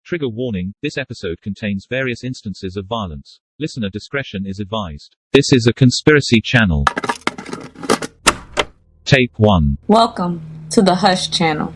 Trigger warning, this episode contains various instances of violence. Listener discretion is advised. This is a conspiracy channel. Tape 1. Welcome to the Hush channel.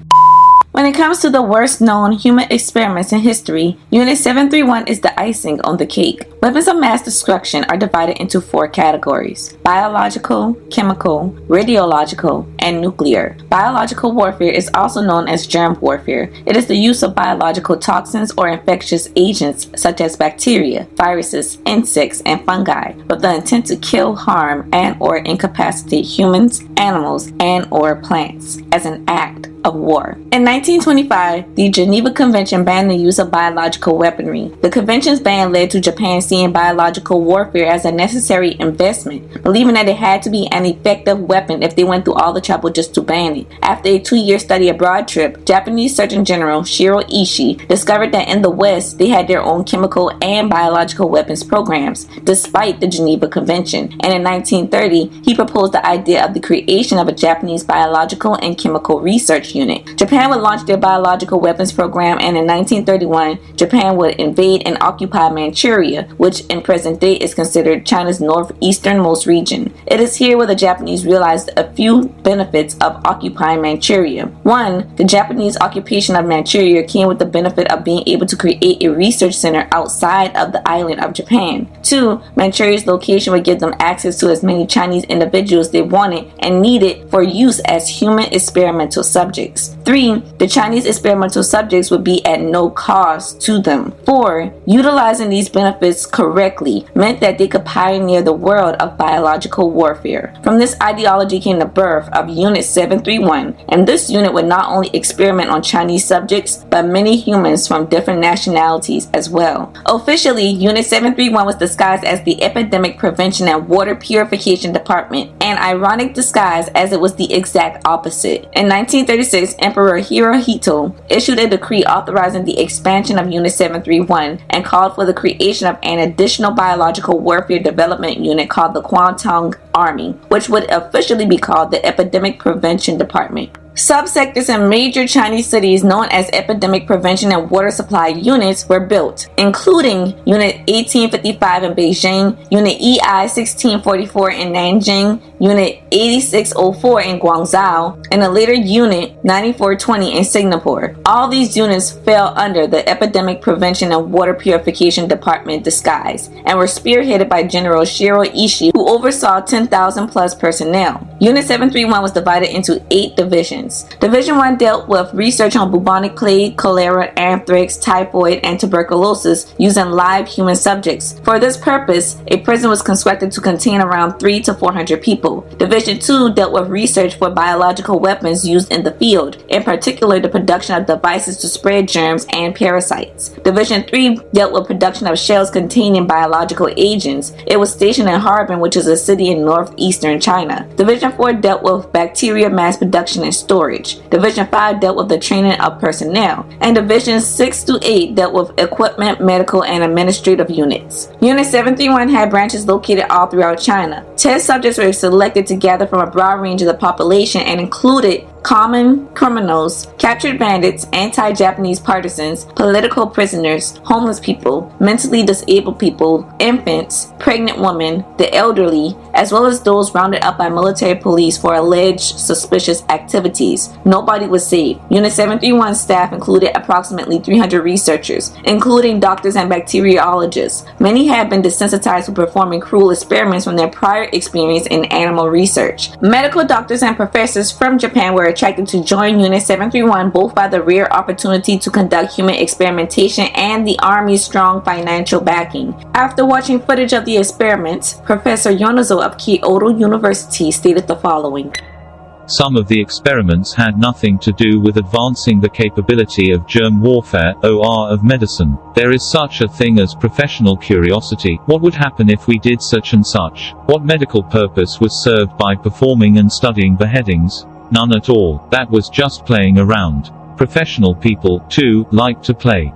When it comes to the worst known human experiments in history, Unit 731 is the icing on the cake. Weapons of mass destruction are divided into 4 categories: biological, chemical, radiological, and nuclear. Biological warfare is also known as germ warfare. It is the use of biological toxins or infectious agents such as bacteria, viruses, insects, and fungi with the intent to kill, harm, and/or incapacitate humans, animals, and/or plants as an act of war. In 1925, the Geneva Convention banned the use of biological weaponry. The convention's ban led to Japan seeing biological warfare as a necessary investment, believing that it had to be an effective weapon if they went through all the trouble just to ban it. After a 2-year study abroad trip, Japanese Surgeon General Shiro Ishii discovered that in the West they had their own chemical and biological weapons programs, despite the Geneva Convention, and in 1930 he proposed the idea of the creation of a Japanese biological and chemical research unit. Japan would launch their biological weapons program, and in 1931 Japan would invade and occupy Manchuria, which in present day is considered China's northeasternmost region. It is here where the Japanese realized a few benefits of occupying Manchuria. 1. The Japanese occupation of Manchuria came with the benefit of being able to create a research center outside of the island of Japan. 2. Manchuria's location would give them access to as many Chinese individuals they wanted and needed for use as human experimental subjects. 3. The Chinese experimental subjects would be at no cost to them. 4. Utilizing these benefits correctly meant that they could pioneer the world of biological warfare. From this ideology came the birth of Unit 731, and this unit would not only experiment on Chinese subjects, but many humans from different nationalities as well. Officially, Unit 731 was disguised as the Epidemic Prevention and Water Purification Department, an ironic disguise as it was the exact opposite. In 1936, Emperor Hirohito issued a decree authorizing the expansion of Unit 731 and called for the creation of an additional biological warfare development unit called the Kwantung Army, which would officially be called the Epidemic Prevention Department. Subsectors in major Chinese cities known as Epidemic Prevention and Water Supply Units were built, including Unit 1855 in Beijing, Unit EI 1644 in Nanjing, Unit 8604 in Guangzhou, and a later Unit 9420 in Singapore. All these units fell under the Epidemic Prevention and Water Purification Department disguise and were spearheaded by General Shiro Ishii, who oversaw 10,000 plus personnel. Unit 731 was divided into 8 divisions. Division 1 dealt with research on bubonic plague, cholera, anthrax, typhoid, and tuberculosis using live human subjects. For this purpose, a prison was constructed to contain around 300 to 400 people. Division 2 dealt with research for biological weapons used in the field, in particular the production of devices to spread germs and parasites. Division 3 dealt with production of shells containing biological agents. It was stationed in Harbin, which is a city in northeastern China. Division 4 dealt with bacteria mass production and storage. Division 5 dealt with the training of personnel, and Divisions 6 to 8 dealt with equipment, medical, and administrative units. Unit 731 had branches located all throughout China. Test subjects were selected to gather from a broad range of the population and included common criminals, captured bandits, anti-Japanese partisans, political prisoners, homeless people, mentally disabled people, infants, pregnant women, the elderly, as well as those rounded up by military police for alleged suspicious activities. Nobody was saved. Unit 731 staff included approximately 300 researchers, including doctors and bacteriologists. Many had been desensitized to performing cruel experiments from their prior experience in animal research. Medical doctors and professors from Japan were attracted to join Unit 731 both by the rare opportunity to conduct human experimentation and the Army's strong financial backing. After watching footage of the experiments, Professor Yonezo of Kyoto University stated the following. Some of the experiments had nothing to do with advancing the capability of germ warfare, or of medicine. There is such a thing as professional curiosity. What would happen if we did such and such? What medical purpose was served by performing and studying beheadings? None at all. That was just playing around. Professional people, too, like to play.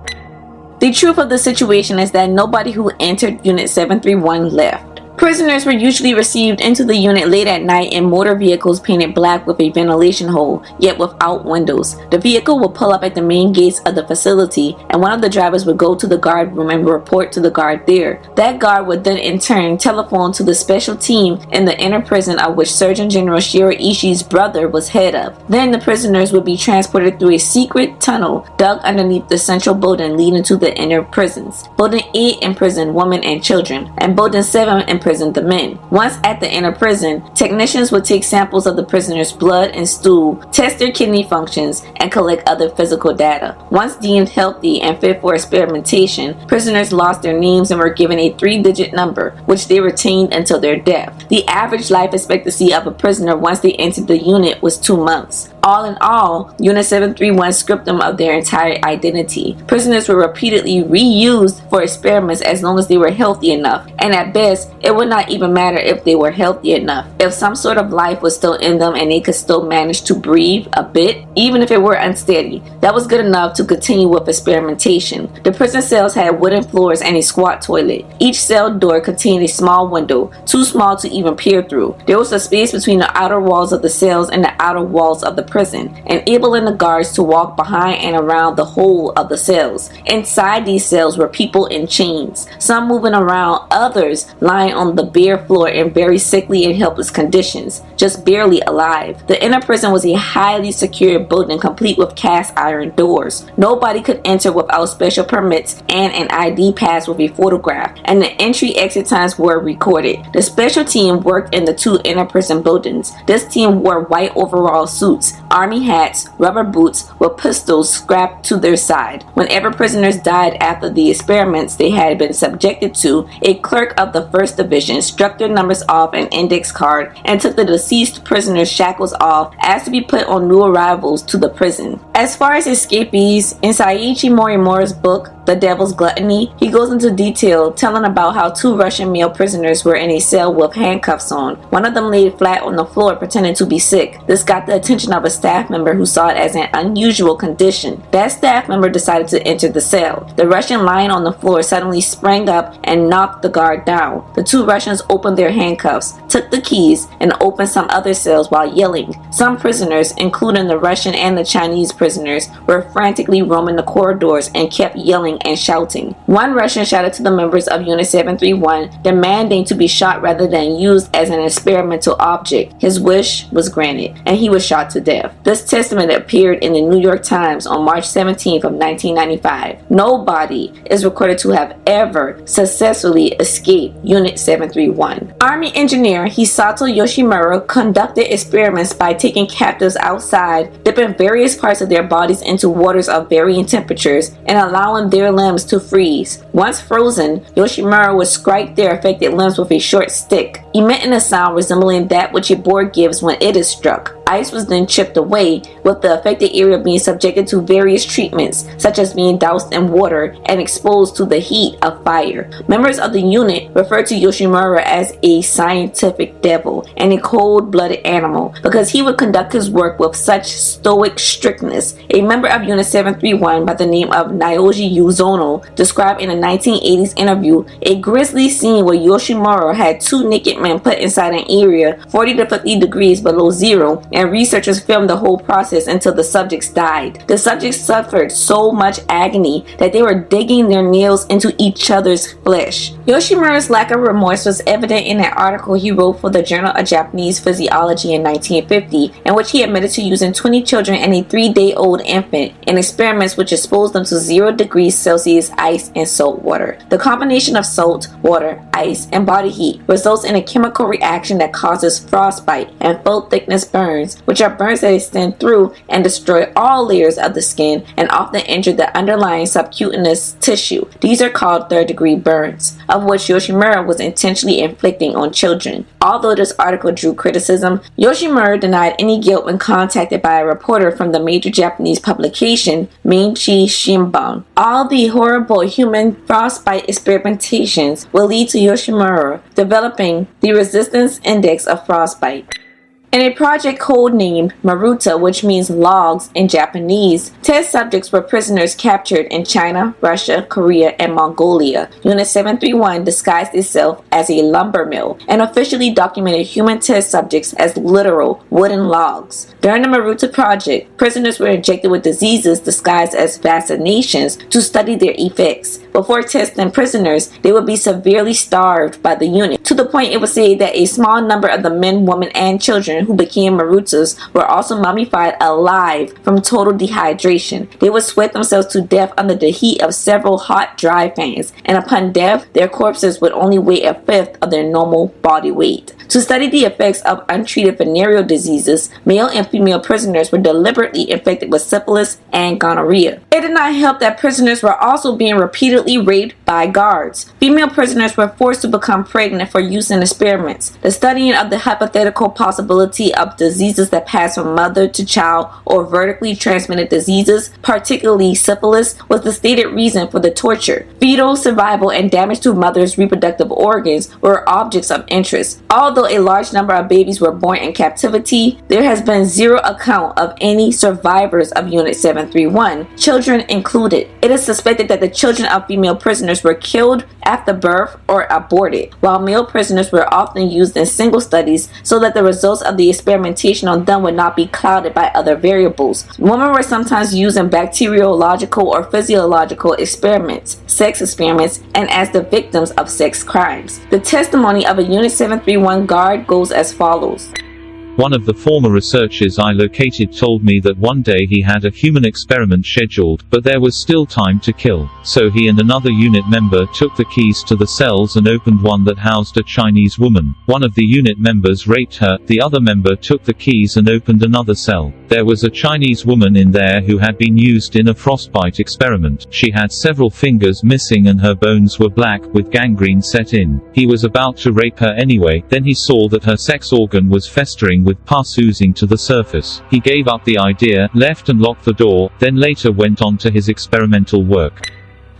The truth of the situation is that nobody who entered Unit 731 left. Prisoners were usually received into the unit late at night in motor vehicles painted black with a ventilation hole, yet without windows. The vehicle would pull up at the main gates of the facility, and one of the drivers would go to the guard room and report to the guard there. That guard would then in turn telephone to the special team in the inner prison of which Surgeon General Shiraishi's brother was head of. Then the prisoners would be transported through a secret tunnel dug underneath the central building leading to the inner prisons. Building 8 imprisoned women and children, and Building 7 imprisoned the men. Once at the inner prison, technicians would take samples of the prisoners' blood and stool, test their kidney functions, and collect other physical data. Once deemed healthy and fit for experimentation, prisoners lost their names and were given a 3-digit number, which they retained until their death. The average life expectancy of a prisoner once they entered the unit was 2 months. All in all, Unit 731 stripped them of their entire identity. Prisoners were repeatedly reused for experiments as long as they were healthy enough, and at best, it would not even matter if they were healthy enough. If some sort of life was still in them and they could still manage to breathe a bit, even if it were unsteady, that was good enough to continue with experimentation. The prison cells had wooden floors and a squat toilet. Each cell door contained a small window, too small to even peer through. There was a space between the outer walls of the cells and the outer walls of the prison, enabling the guards to walk behind and around the whole of the cells. Inside these cells were people in chains, some moving around, others lying on the bare floor in very sickly and helpless conditions, just barely alive. The inner prison was a highly secured building complete with cast iron doors. Nobody could enter without special permits and an ID pass with a photograph, and the entry-exit times were recorded. The special team worked in the 2 inner prison buildings. This team wore white overall suits, army hats, rubber boots with pistols strapped to their side. Whenever prisoners died after the experiments they had been subjected to, a clerk of the 1st Division struck their numbers off an index card and took the deceased prisoners' shackles off as to be put on new arrivals to the prison. As far as escapees, in Saiichi Morimura's book, The Devil's Gluttony, he goes into detail telling about how 2 Russian male prisoners were in a cell with handcuffs on. One of them laid flat on the floor pretending to be sick. This got the attention of a staff member who saw it as an unusual condition. That staff member decided to enter the cell. The Russian lying on the floor suddenly sprang up and knocked the guard down. The 2 Russians opened their handcuffs, took the keys, and opened some other cells while yelling. Some prisoners, including the Russian and the Chinese prisoners, were frantically roaming the corridors and kept yelling and shouting. One Russian shouted to the members of Unit 731, demanding to be shot rather than used as an experimental object. His wish was granted, and he was shot to death. This testament appeared in the New York Times on March 17th of 1995. Nobody is recorded to have ever successfully escaped Unit 731. Army engineer Hisato Yoshimura conducted experiments by taking captives outside, dipping various parts of their bodies into waters of varying temperatures, and allowing their limbs to freeze. Once frozen, Yoshimura would strike their affected limbs with a short stick, emitting a sound resembling that which a boar gives when it is struck. Ice was then chipped away, with the affected area being subjected to various treatments, such as being doused in water and exposed to the heat of fire. Members of the unit referred to Yoshimura as a scientific devil and a cold-blooded animal because he would conduct his work with such stoic strictness. A member of Unit 731 by the name of Naoji Uzono described in a 1980s interview a grisly scene where Yoshimura had 2 naked men put inside an area 40 to 50 degrees below zero, and researchers filmed the whole process until the subjects died. The subjects suffered so much agony that they were digging their nails into each other's flesh. Yoshimura's lack of remorse was evident in an article he wrote for the Journal of Japanese Physiology in 1950, in which he admitted to using 20 children and a 3-day-old infant in experiments which exposed them to 0 degrees Celsius ice and salt water. The combination of salt, water, ice, and body heat results in a chemical reaction that causes frostbite and full-thickness burns, which are burns that extend through and destroy all layers of the skin and often injure the underlying subcutaneous tissue. These are called 3rd-degree burns, of which Yoshimura was intentionally inflicting on children. Although this article drew criticism, Yoshimura denied any guilt when contacted by a reporter from the major Japanese publication Mainichi Shimbun. All the horrible human frostbite experimentations will lead to Yoshimura developing the resistance index of frostbite. In a project codenamed Maruta, which means logs in Japanese, test subjects were prisoners captured in China, Russia, Korea, and Mongolia. Unit 731 disguised itself as a lumber mill and officially documented human test subjects as literal wooden logs. During the Maruta project, prisoners were injected with diseases disguised as vaccinations to study their effects. Before testing prisoners, they would be severely starved by the unit, to the point it was said that a small number of the men, women, and children who became Marutas were also mummified alive from total dehydration. They would sweat themselves to death under the heat of several hot, dry fans, and upon death, their corpses would only weigh a fifth of their normal body weight. To study the effects of untreated venereal diseases, male and female prisoners were deliberately infected with syphilis and gonorrhea. It did not help that prisoners were also being repeatedly raped by guards. Female prisoners were forced to become pregnant for use in experiments. The studying of the hypothetical possibility of diseases that pass from mother to child or vertically transmitted diseases, particularly syphilis, was the stated reason for the torture. Fetal survival and damage to mothers' reproductive organs were objects of interest. Although a large number of babies were born in captivity, there has been zero account of any survivors of Unit 731, children included. It is suspected that the children of female prisoners were killed after birth or aborted, while male prisoners were often used in single studies so that the results of the experimentation on them would not be clouded by other variables. Women were sometimes used in bacteriological or physiological experiments, sex experiments, and as the victims of sex crimes. The testimony of a Unit 731 guard goes as follows. One of the former researchers I located told me that one day he had a human experiment scheduled, but there was still time to kill. So he and another unit member took the keys to the cells and opened one that housed a Chinese woman. One of the unit members raped her, the other member took the keys and opened another cell. There was a Chinese woman in there who had been used in a frostbite experiment. She had several fingers missing and her bones were black, with gangrene set in. He was about to rape her anyway, then he saw that her sex organ was festering with pus oozing to the surface. He gave up the idea, left and locked the door, then later went on to his experimental work.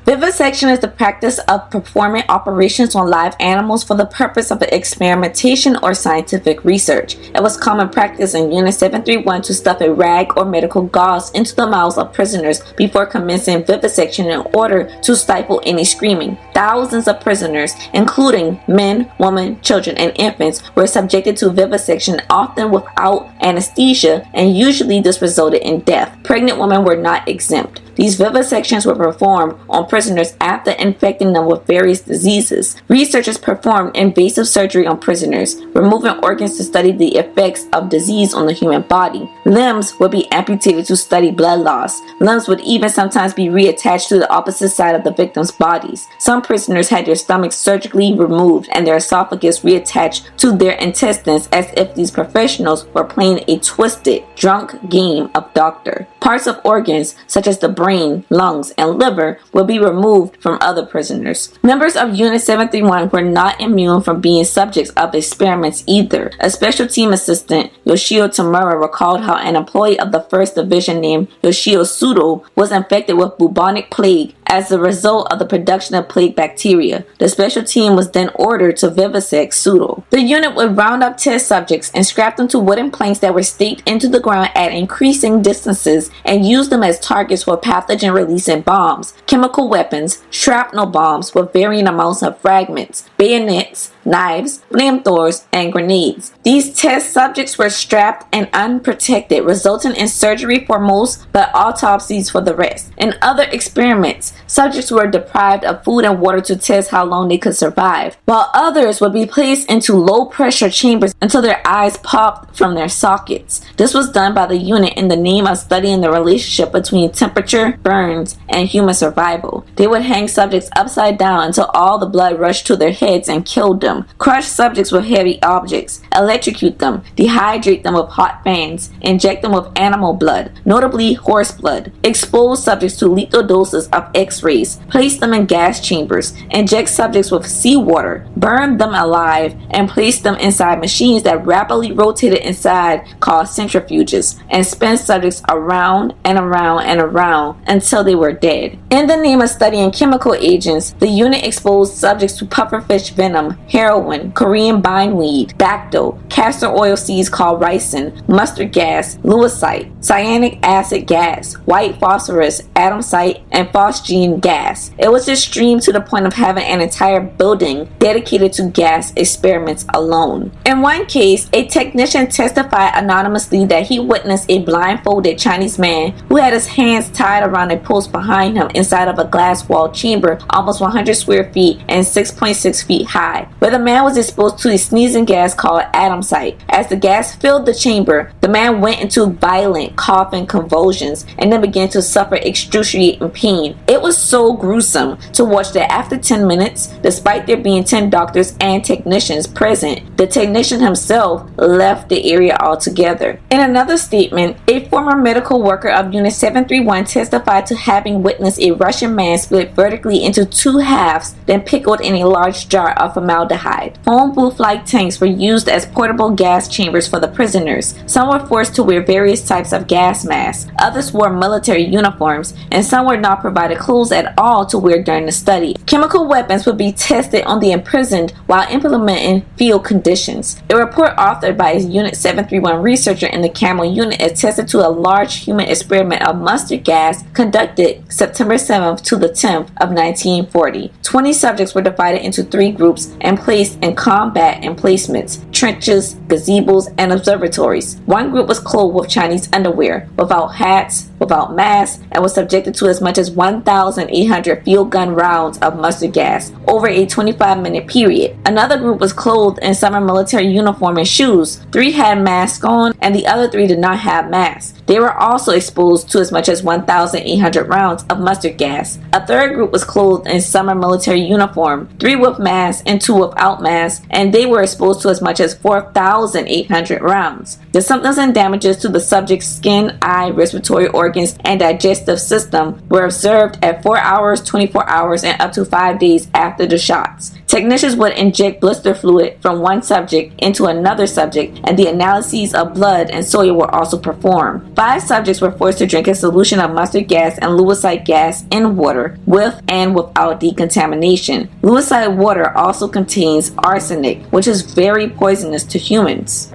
Vivisection is the practice of performing operations on live animals for the purpose of experimentation or scientific research. It was common practice in Unit 731 to stuff a rag or medical gauze into the mouths of prisoners before commencing vivisection in order to stifle any screaming. Thousands of prisoners, including men, women, children, and infants, were subjected to vivisection, often without anesthesia, and usually this resulted in death. Pregnant women were not exempt. These vivisections were performed on prisoners after infecting them with various diseases. Researchers performed invasive surgery on prisoners, removing organs to study the effects of disease on the human body. Limbs would be amputated to study blood loss. Limbs would even sometimes be reattached to the opposite side of the victims' bodies. Some prisoners had their stomachs surgically removed and their esophagus reattached to their intestines, as if these professionals were playing a twisted, drunk game of doctor. Parts of organs, such as the brain, lungs, and liver, will be removed from other prisoners. Members of Unit 731 were not immune from being subjects of experiments either. A special team assistant, Yoshio Tamura, recalled how an employee of the 1st Division named Yoshio Sudo was infected with bubonic plague as a result of the production of plague bacteria. The special team was then ordered to vivisect Sudo. The unit would round up test subjects and scrap them to wooden planks that were staked into the ground at increasing distances and use them as targets for pathogen-releasing bombs, chemical weapons, shrapnel bombs with varying amounts of fragments, bayonets, knives, flamethrowers, and grenades. These test subjects were strapped and unprotected, resulting in surgery for most, but autopsies for the rest. In other experiments, subjects were deprived of food and water to test how long they could survive, while others would be placed into low-pressure chambers until their eyes popped from their sockets. This was done by the unit in the name of studying the relationship between temperature, burns, and human survival. They would hang subjects upside down until all the blood rushed to their heads and killed them, crush subjects with heavy objects, electrocute them, dehydrate them with hot fans, inject them with animal blood, notably horse blood, expose subjects to lethal doses of X-rays, place them in gas chambers, inject subjects with seawater, burn them alive, and place them inside machines that rapidly rotated inside called centrifuges, and spin subjects around and around and around until they were dead. In the name of studying chemical agents, the unit exposed subjects to pufferfish venom, heroin, Korean bindweed, dactyl, castor oil seeds called ricin, mustard gas, lewisite, cyanic acid gas, white phosphorus, atomsite, and phosgene gas. It was extreme to the point of having an entire building dedicated to gas experiments alone. In one case, a technician testified anonymously that he witnessed a blindfolded Chinese man who had his hands tied around a post behind him inside of a glass-walled chamber almost 100 square feet and 6.6 feet high, where the man was exposed to a sneezing gas called atomsite. As the gas filled the chamber, the man went into violent coughing convulsions and then began to suffer excruciating pain. It was so gruesome to watch that after 10 minutes, despite there being 10 doctors and technicians present, the technician himself left the area altogether. In another statement, a former medical worker of Unit 731 testified to having witnessed a Russian man split vertically into two halves, then pickled in a large jar of formaldehyde. Foam booth-like tanks were used as portable gas chambers for the prisoners. Some were forced to wear various types of gas masks, others wore military uniforms, and some were not provided clothes at all to wear during the study. Chemical weapons would be tested on the imprisoned while implementing field conditions. A report authored by a Unit 731 researcher in the Camel unit attested to a large human experiment of mustard gas conducted September 7th to the 10th of 1940. 20 subjects were divided into 3 groups and placed in combat emplacements, trenches, gazebos, and observatories. One group was clothed with Chinese underwear, without hats, without masks, and was subjected to as much as 1,800 field gun rounds of mustard gas over a 25-minute period. Another group was clothed in summer military uniform and shoes. 3 had masks on, and the other 3 did not have masks. They were also exposed to as much as 1,800 rounds of mustard gas. A third group was clothed in summer military uniform, 3 with masks and 2 without masks, and they were exposed to as much as 4,800 rounds. The symptoms and damages to the subject's skin, eye, respiratory organs, and digestive system were observed at 4 hours, 24 hours, and up to 5 days after the shots. Technicians would inject blister fluid from one subject into another subject, and the analyses of blood and soil were also performed. 5 subjects were forced to drink a solution of mustard gas and lewisite gas in water, with and without decontamination. Lewisite water also contains arsenic, which is very poisonous to humans.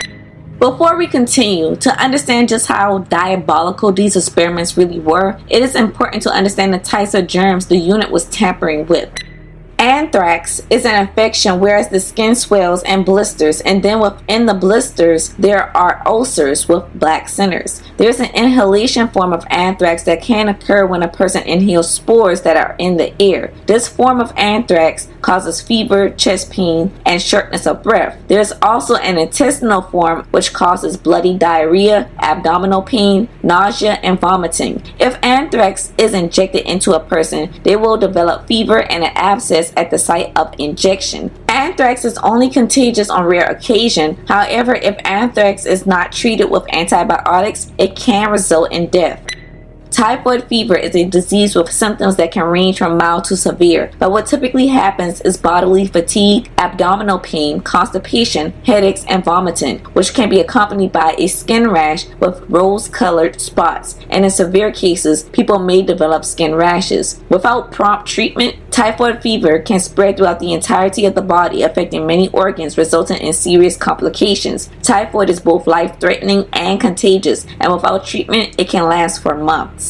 Before we continue, to understand just how diabolical these experiments really were, it is important to understand the types of germs the unit was tampering with. Anthrax is an infection whereas the skin swells and blisters, and then within the blisters there are ulcers with black centers. There's an inhalation form of anthrax that can occur when a person inhales spores that are in the air. This form of anthrax causes fever, chest pain, and shortness of breath. There's also an intestinal form which causes bloody diarrhea, abdominal pain, nausea, and vomiting. If anthrax is injected into a person, they will develop fever and an abscess at the site of injection. Anthrax is only contagious on rare occasion. However, if anthrax is not treated with antibiotics, it can result in death. Typhoid fever is a disease with symptoms that can range from mild to severe, but what typically happens is bodily fatigue, abdominal pain, constipation, headaches, and vomiting, which can be accompanied by a skin rash with rose-colored spots, and in severe cases, people may develop skin rashes. Without prompt treatment, typhoid fever can spread throughout the entirety of the body, affecting many organs, resulting in serious complications. Typhoid is both life-threatening and contagious, and without treatment, it can last for months.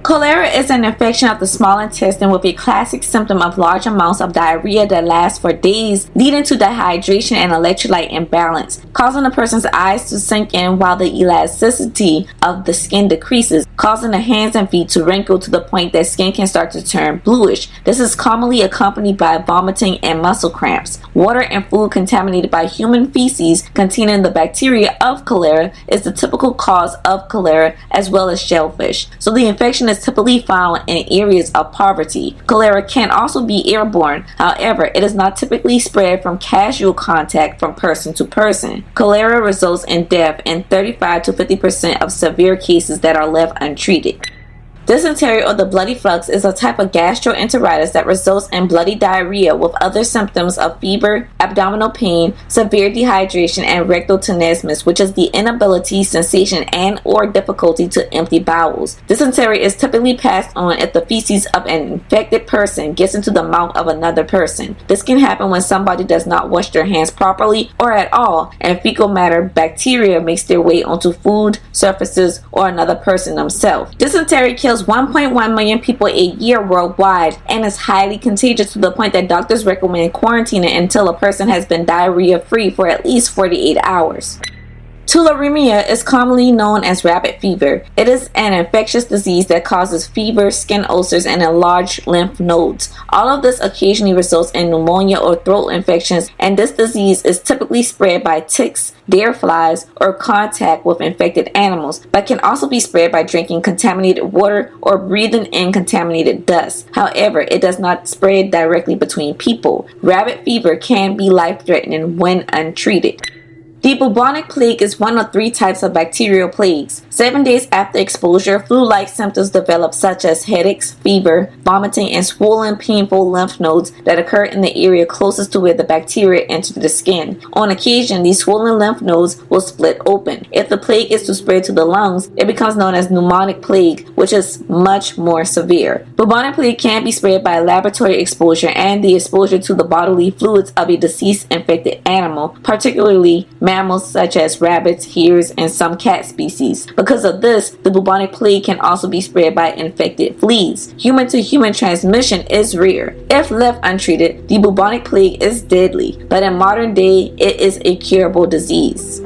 Cholera is an infection of the small intestine with a classic symptom of large amounts of diarrhea that lasts for days, leading to dehydration and electrolyte imbalance, causing a person's eyes to sink in while the elasticity of the skin decreases, causing the hands and feet to wrinkle to the point that skin can start to turn bluish. This is commonly accompanied by vomiting and muscle cramps. Water and food contaminated by human feces containing the bacteria of cholera is the typical cause of cholera, as well as shellfish. So the infection is typically found in areas of poverty. Cholera can also be airborne. However, it is not typically spread from casual contact from person to person. Cholera results in death in 35 to 50% of severe cases that are left untreated. Dysentery or the bloody flux is a type of gastroenteritis that results in bloody diarrhea with other symptoms of fever, abdominal pain, severe dehydration, and rectal tenesmus, which is the inability, sensation, and or difficulty to empty bowels. Dysentery is typically passed on if the feces of an infected person gets into the mouth of another person. This can happen when somebody does not wash their hands properly or at all, and fecal matter bacteria makes their way onto food, surfaces, or another person themselves. Dysentery kills 1.1 million people a year worldwide and is highly contagious to the point that doctors recommend quarantining until a person has been diarrhea-free for at least 48 hours. Tularemia is commonly known as rabbit fever. It is an infectious disease that causes fever, skin ulcers, and enlarged lymph nodes. All of this occasionally results in pneumonia or throat infections, and this disease is typically spread by ticks, deer flies, or contact with infected animals, but can also be spread by drinking contaminated water or breathing in contaminated dust. However, it does not spread directly between people. Rabbit fever can be life-threatening when untreated. The bubonic plague is one of 3 types of bacterial plagues. 7 days after exposure, flu-like symptoms develop such as headaches, fever, vomiting, and swollen, painful lymph nodes that occur in the area closest to where the bacteria enter the skin. On occasion, these swollen lymph nodes will split open. If the plague is to spread to the lungs, it becomes known as pneumonic plague, which is much more severe. Bubonic plague can be spread by laboratory exposure and the exposure to the bodily fluids of a deceased infected animal, particularly mammals such as rabbits, hares, and some cat species. Because of this, the bubonic plague can also be spread by infected fleas. Human-to-human transmission is rare. If left untreated, the bubonic plague is deadly, but in modern day, it is a curable disease.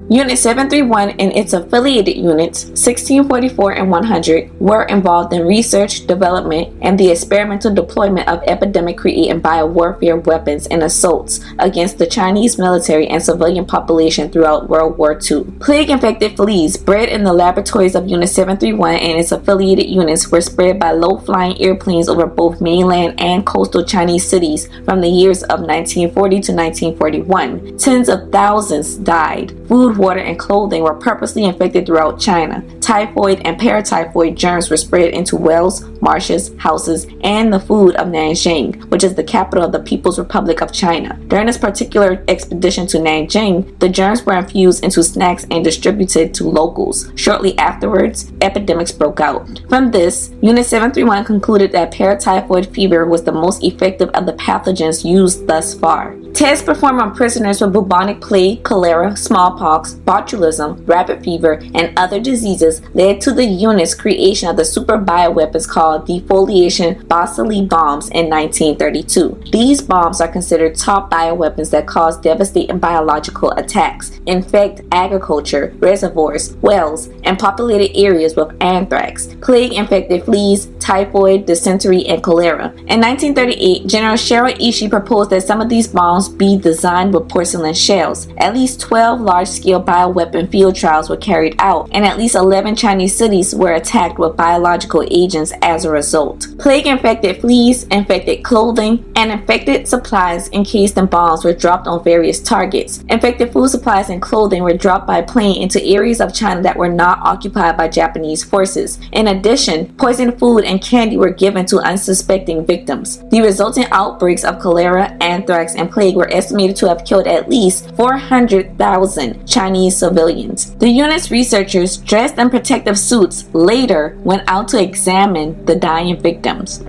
Unit 731 and its affiliated units, 1644 and 100, were involved in research, development, and the experimental deployment of epidemic-creating biowarfare weapons and assaults against the Chinese military and civilian population throughout World War II. Plague-infected fleas bred in the laboratories of Unit 731 and its affiliated units were spread by low-flying airplanes over both mainland and coastal Chinese cities from the years of 1940 to 1941. Tens of thousands died. Food, water, and clothing were purposely infected throughout China. Typhoid and paratyphoid germs were spread into wells, marshes, houses, and the food of Nanjing, which is the capital of the People's Republic of China. During this particular expedition to Nanjing, the germs were infused into snacks and distributed to locals. Shortly afterwards, epidemics broke out. From this, Unit 731 concluded that paratyphoid fever was the most effective of the pathogens used thus far. Tests performed on prisoners with bubonic plague, cholera, smallpox, botulism, rabbit fever, and other diseases led to the unit's creation of the super bioweapons called defoliation Basili bombs in 1932. These bombs are considered top bioweapons that cause devastating biological attacks, infect agriculture, reservoirs, wells, and populated areas with anthrax, plague-infected fleas, typhoid, dysentery, and cholera. In 1938, General Shiro Ishii proposed that some of these bombs be designed with porcelain shells. At least 12 large-scale bioweapon field trials were carried out, and at least 11 Chinese cities were attacked with biological agents as a result. Plague-infected fleas, infected clothing, and infected supplies encased in bombs were dropped on various targets. Infected food supplies and clothing were dropped by plane into areas of China that were not occupied by Japanese forces. In addition, poisoned food and candy were given to unsuspecting victims. The resulting outbreaks of cholera, anthrax, and plague were estimated to have killed at least 400,000 Chinese civilians. The unit's researchers, dressed in protective suits, later went out to examine the dying victims.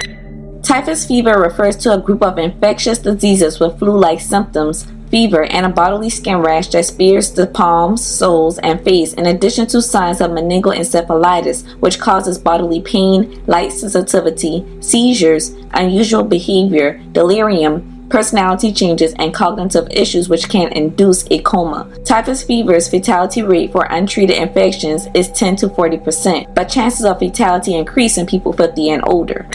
Typhus fever refers to a group of infectious diseases with flu-like symptoms, fever, and a bodily skin rash that spears the palms, soles, and face, in addition to signs of meningoencephalitis, which causes bodily pain, light sensitivity, seizures, unusual behavior, delirium, personality changes, and cognitive issues which can induce a coma. Typhus fever's fatality rate for untreated infections is 10 to 40%, but chances of fatality increase in people 50 and older.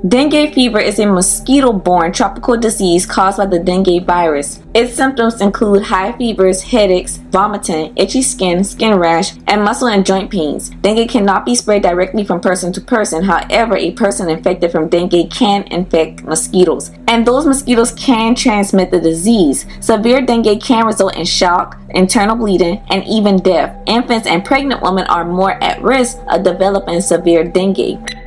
Dengue fever is a mosquito-borne tropical disease caused by the dengue virus. Its symptoms include high fevers, headaches, vomiting, itchy skin, skin rash, and muscle and joint pains. Dengue cannot be spread directly from person to person. However, a person infected from dengue can infect mosquitoes, and those mosquitoes can transmit the disease. Severe dengue can result in shock, internal bleeding, and even death. Infants and pregnant women are more at risk of developing severe dengue.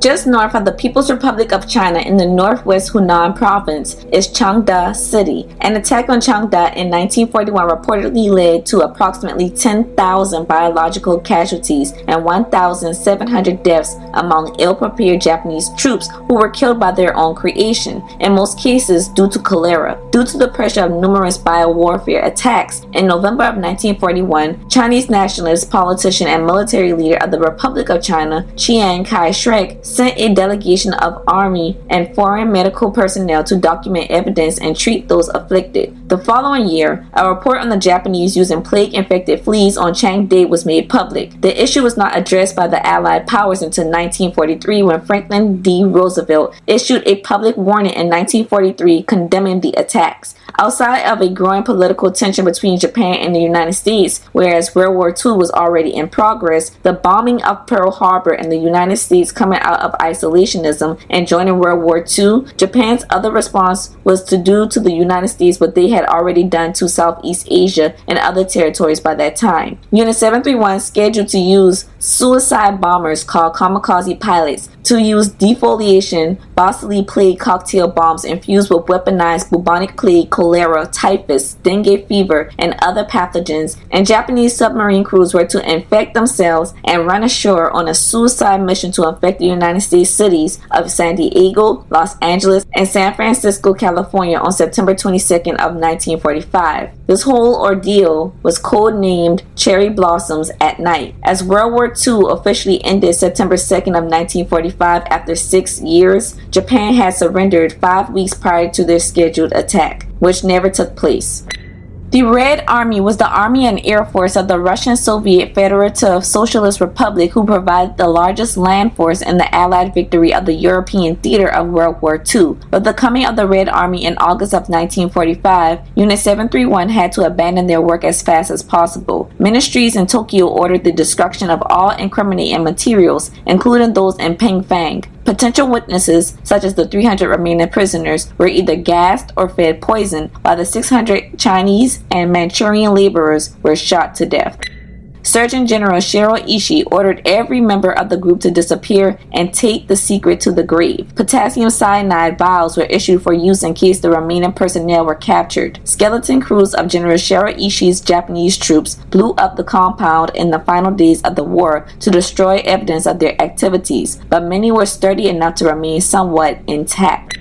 Just north of the People's Republic of China in the northwest Hunan province is Changde City. An attack on Changde in 1941 reportedly led to approximately 10,000 biological casualties and 1,700 deaths among ill-prepared Japanese troops who were killed by their own creation, in most cases due to cholera. Due to the pressure of numerous biowarfare attacks, in November of 1941, Chinese nationalist, politician, and military leader of the Republic of China, Chiang Kai-shek, sent a delegation of army and foreign medical personnel to document evidence and treat those afflicted. The following year, a report on the Japanese using plague-infected fleas on Changde was made public. The issue was not addressed by the Allied powers until 1943 when Franklin D. Roosevelt issued a public warning in 1943 condemning the attacks. Outside of a growing political tension between Japan and the United States, whereas World War II was already in progress, the bombing of Pearl Harbor and the United States coming out of isolationism and joining World War II, Japan's other response was to do to the United States what they had already done to Southeast Asia and other territories by that time. Unit 731 scheduled to use suicide bombers called kamikaze pilots to use defoliation, Bossili plague cocktail bombs infused with weaponized bubonic plague, cholera, typhus, dengue fever, and other pathogens, and Japanese submarine crews were to infect themselves and run ashore on a suicide mission to infect the United States cities of San Diego, Los Angeles, and San Francisco, California on September 22nd of 1945. This whole ordeal was codenamed Cherry Blossoms at Night. As World War II officially ended September 2nd of 1945 after 6 years, Japan had surrendered 5 weeks prior to their scheduled attack, which never took place. The Red Army was the army and air force of the Russian Soviet Federative Socialist Republic who provided the largest land force in the Allied victory of the European theater of World War II. With the coming of the Red Army in August of 1945, Unit 731 had to abandon their work as fast as possible. Ministries in Tokyo ordered the destruction of all incriminating materials, including those in Pingfang. Potential witnesses, such as the 300 remaining prisoners, were either gassed or fed poison, while the 600 Chinese and Manchurian laborers were shot to death. Surgeon General Shiro Ishii ordered every member of the group to disappear and take the secret to the grave. Potassium cyanide vials were issued for use in case the remaining personnel were captured. Skeleton crews of General Shiro Ishii's Japanese troops blew up the compound in the final days of the war to destroy evidence of their activities, but many were sturdy enough to remain somewhat intact.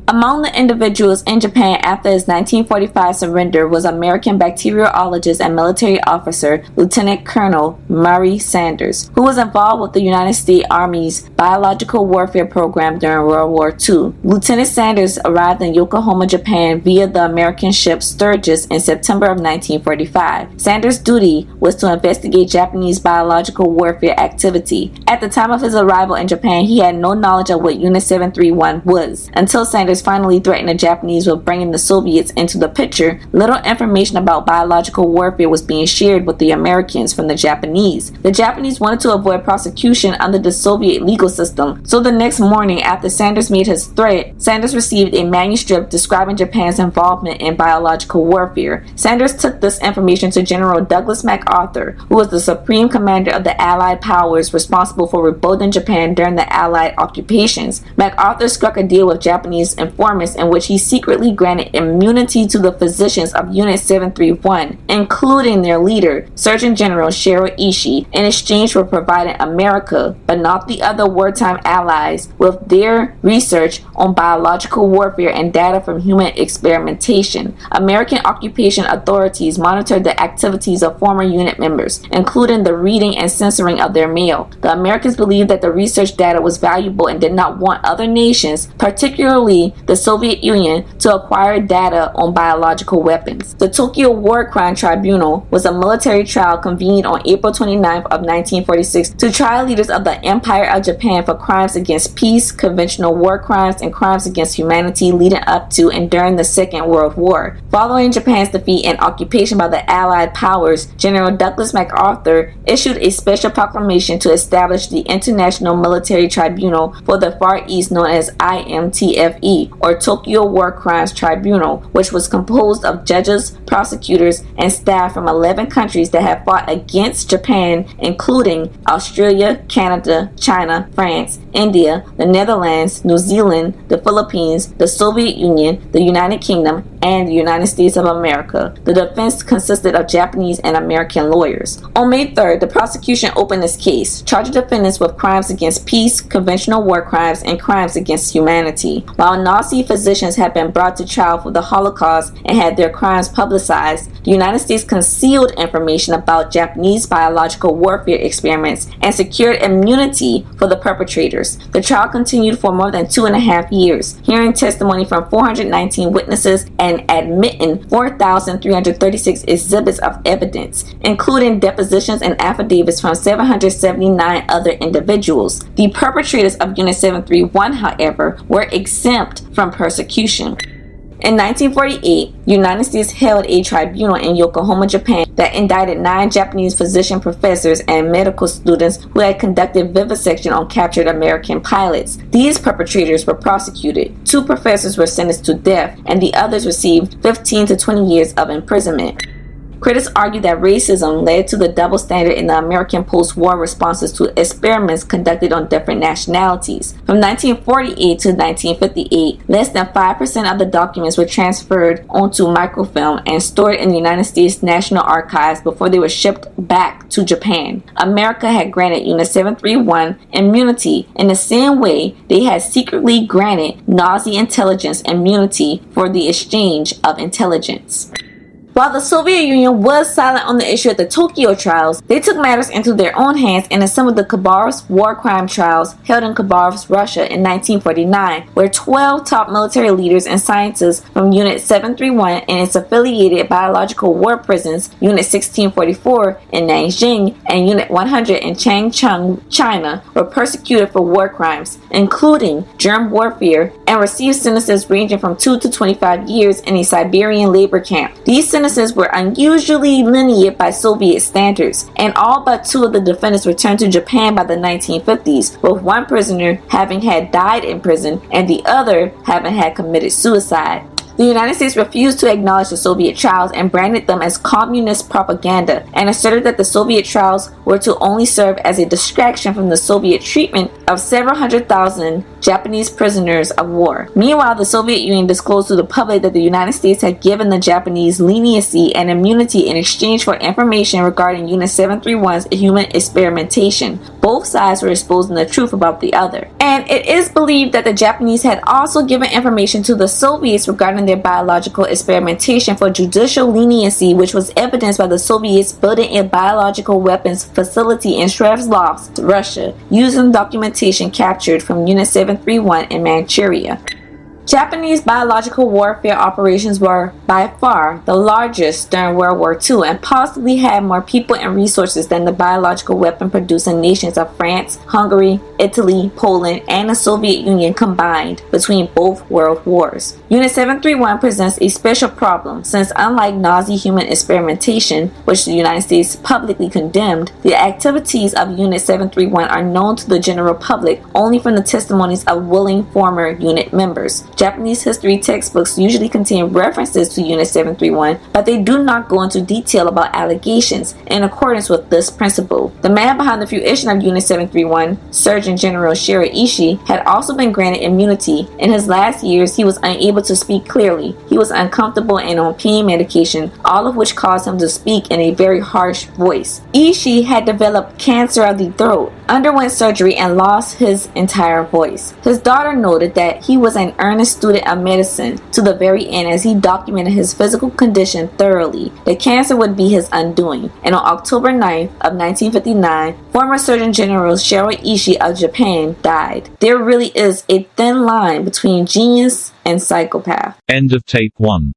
Among the individuals in Japan after its 1945 surrender was American bacteriologist and military officer Lieutenant Colonel Murray Sanders, who was involved with the United States Army's biological warfare program during World War II. Lieutenant Sanders arrived in Yokohama, Japan via the American ship Sturgis in September of 1945. Sanders' duty was to investigate Japanese biological warfare activity. At the time of his arrival in Japan, he had no knowledge of what Unit 731 was. Until Sanders finally threatened the Japanese with bringing the Soviets into the picture, little information about biological warfare was being shared with the Americans from the Japanese. The Japanese wanted to avoid prosecution under the Soviet legal system, so the next morning after Sanders made his threat, Sanders received a manuscript describing Japan's involvement in biological warfare. Sanders took this information to General Douglas MacArthur, who was the supreme commander of the Allied powers responsible for rebuilding Japan during the Allied occupations. MacArthur struck a deal with Japanese informants in which he secretly granted immunity to the physicians of Unit 731, including their leader, Surgeon General Shiro Ishii, in exchange for providing America, but not the other wartime allies, with their research on biological warfare and data from human experimentation. American occupation authorities monitored the activities of former unit members, including the reading and censoring of their mail. The Americans believed that the research data was valuable and did not want other nations, particularly Germany, the Soviet Union, to acquire data on biological weapons. The Tokyo War Crime Tribunal was a military trial convened on April 29th of 1946 to try leaders of the Empire of Japan for crimes against peace, conventional war crimes, and crimes against humanity leading up to and during the Second World War. Following Japan's defeat and occupation by the Allied powers, General Douglas MacArthur issued a special proclamation to establish the International Military Tribunal for the Far East known as IMTFE, or Tokyo War Crimes Tribunal, which was composed of judges, prosecutors, and staff from 11 countries that had fought against Japan, including Australia, Canada, China, France, India, the Netherlands, New Zealand, the Philippines, the Soviet Union, the United Kingdom, and the United States of America. The defense consisted of Japanese and American lawyers. On May 3rd, the prosecution opened its case, charging defendants with crimes against peace, conventional war crimes, and crimes against humanity. While Nazi physicians had been brought to trial for the Holocaust and had their crimes publicized, the United States concealed information about Japanese biological warfare experiments and secured immunity for the perpetrators. The trial continued for more than 2.5 years, hearing testimony from 419 witnesses and admitting 4,336 exhibits of evidence, including depositions and affidavits from 779 other individuals. The perpetrators of Unit 731, however, were exempt from persecution. In 1948, the United States held a tribunal in Yokohama, Japan that indicted 9 Japanese physician professors and medical students who had conducted vivisection on captured American pilots. These perpetrators were prosecuted. 2 professors were sentenced to death, and the others received 15 to 20 years of imprisonment. Critics argue that racism led to the double standard in the American post-war responses to experiments conducted on different nationalities. From 1948 to 1958, less than 5% of the documents were transferred onto microfilm and stored in the United States National Archives before they were shipped back to Japan. America had granted Unit 731 immunity in the same way they had secretly granted Nazi intelligence immunity for the exchange of intelligence. While the Soviet Union was silent on the issue at the Tokyo trials, they took matters into their own hands and assembled the Khabarovsk war crime trials held in Khabarovsk, Russia in 1949, where 12 top military leaders and scientists from Unit 731 and its affiliated biological war prisons, Unit 1644 in Nanjing and Unit 100 in Changchun, China, were persecuted for war crimes, including germ warfare, and received sentences ranging from 2 to 25 years in a Siberian labor camp. These sentences were unusually lenient by Soviet standards, and all but 2 of the defendants returned to Japan by the 1950s, with one prisoner having had died in prison and the other having had committed suicide. The United States refused to acknowledge the Soviet trials and branded them as communist propaganda, and asserted that the Soviet trials were to only serve as a distraction from the Soviet treatment of several 100,000 Japanese prisoners of war. Meanwhile, the Soviet Union disclosed to the public that the United States had given the Japanese leniency and immunity in exchange for information regarding Unit 731's human experimentation. Both sides were exposing the truth about the other. And it is believed that the Japanese had also given information to the Soviets regarding their biological experimentation for judicial leniency, which was evidenced by the Soviets building a biological weapons facility in Sverdlovsk, Russia, using documentation captured from Unit 731 in Manchuria. Japanese biological warfare operations were by far the largest during World War II and possibly had more people and resources than the biological weapon producing nations of France, Hungary, Italy, Poland, and the Soviet Union combined between both world wars. Unit 731 presents a special problem since, unlike Nazi human experimentation, which the United States publicly condemned, the activities of Unit 731 are known to the general public only from the testimonies of willing former unit members. Japanese history textbooks usually contain references to Unit 731, but they do not go into detail about allegations in accordance with this principle. The man behind the fruition of Unit 731, Surgeon General Shiro Ishii, had also been granted immunity. In his last years, he was unable to speak clearly. He was uncomfortable and on pain medication, all of which caused him to speak in a very harsh voice. Ishii had developed cancer of the throat. underwent surgery and lost his entire voice. His daughter noted that he was an earnest student of medicine to the very end as he documented his physical condition thoroughly. The cancer would be his undoing. And on October 9th of 1959, former Surgeon General Shiro Ishii of Japan died. There really is a thin line between genius and psychopath. End of tape 1.